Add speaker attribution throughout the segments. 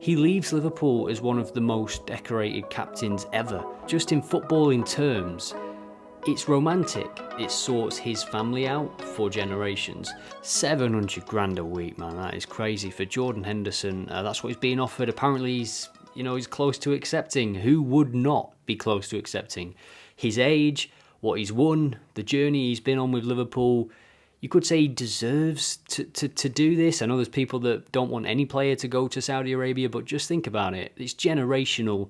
Speaker 1: He leaves Liverpool as one of the most decorated captains ever. Just in footballing terms, it's romantic. It sorts his family out for generations. 700 grand a week, man, that is crazy. For Jordan Henderson, that's what he's being offered. Apparently he's close to accepting. Who would not be close to accepting? His age, what he's won, the journey he's been on with Liverpool. You could say he deserves to do this. I know there's people that don't want any player to go to Saudi Arabia, but just think about it. It's generational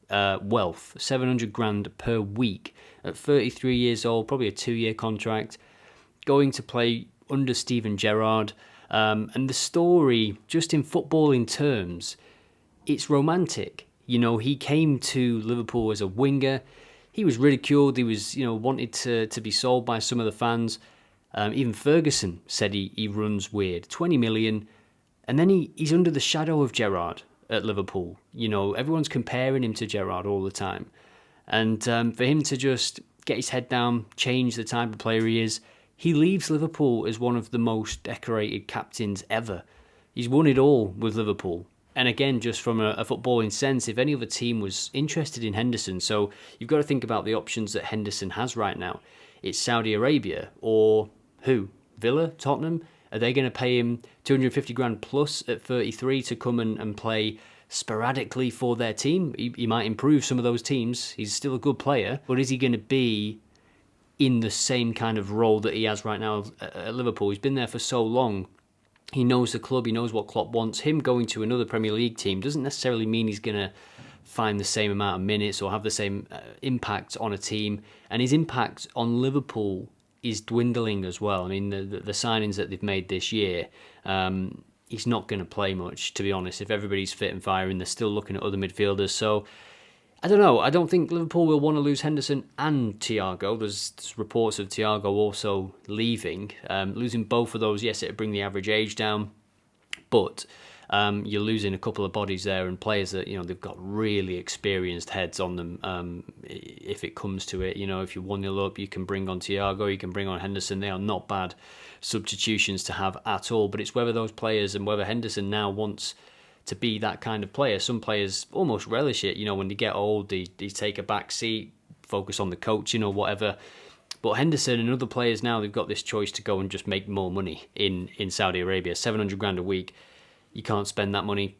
Speaker 1: wealth, 700 grand per week. At 33 years old, probably a 2-year contract, going to play under Steven Gerrard. And the story, just in footballing terms, it's romantic. You know, he came to Liverpool as a winger. He was ridiculed. He was, wanted to be sold by some of the fans. Even Ferguson said he runs weird. 20 million. And then he's under the shadow of Gerrard at Liverpool. You know, everyone's comparing him to Gerrard all the time. And for him to just get his head down, change the type of player he is, he leaves Liverpool as one of the most decorated captains ever. He's won it all with Liverpool. And again, just from a footballing sense, if any other team was interested in Henderson, so you've got to think about the options that Henderson has right now. It's Saudi Arabia or who? Villa? Tottenham? Are they going to pay him 250 grand plus at 33 to come and play sporadically for their team? He might improve some of those teams. He's still a good player. But is he going to be in the same kind of role that he has right now at Liverpool? He's been there for so long. He knows the club. He knows what Klopp wants. Him going to another Premier League team doesn't necessarily mean he's going to find the same amount of minutes or have the same impact on a team. And his impact on Liverpool is dwindling as well. I mean, the signings that they've made this year, he's not going to play much, to be honest. If everybody's fit and firing, they're still looking at other midfielders. So, I don't know. I don't think Liverpool will want to lose Henderson and Thiago. There's reports of Thiago also leaving. Losing both of those, yes, it would bring the average age down. But you're losing a couple of bodies there and players that, they've got really experienced heads on them. If it comes to it, if you're 1-0 up, you can bring on Thiago, you can bring on Henderson. They are not bad substitutions to have at all. But it's whether those players and whether Henderson now wants to be that kind of player. Some players almost relish it. When they get old, they take a back seat, focus on the coaching or whatever. But Henderson and other players now, they've got this choice to go and just make more money in Saudi Arabia. 700 grand a week. You can't spend that money.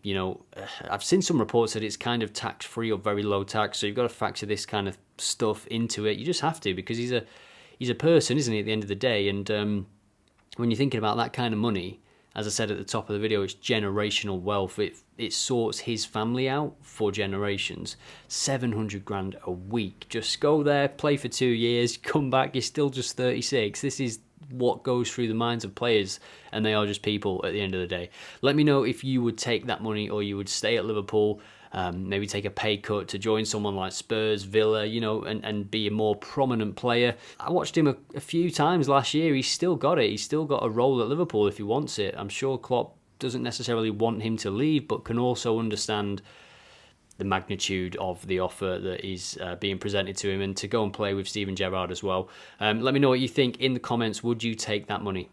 Speaker 1: I've seen some reports that it's kind of tax-free or very low tax, so you've got to factor this kind of stuff into it. You just have to, because he's a person, isn't he, at the end of the day? And when you're thinking about that kind of money, as I said at the top of the video, it's generational wealth. It sorts his family out for generations. 700 grand a week. Just go there, play for 2 years, come back, you're still just 36. This is what goes through the minds of players, and they are just people at the end of the day. Let me know if you would take that money or you would stay at Liverpool, maybe take a pay cut to join someone like Spurs, Villa, and be a more prominent player. I watched him a few times last year. He's still got it. He's still got a role at Liverpool if he wants it. I'm sure Klopp doesn't necessarily want him to leave, but can also understand the magnitude of the offer that is being presented to him, and to go and play with Steven Gerrard as well. Let me know what you think in the comments. Would you take that money?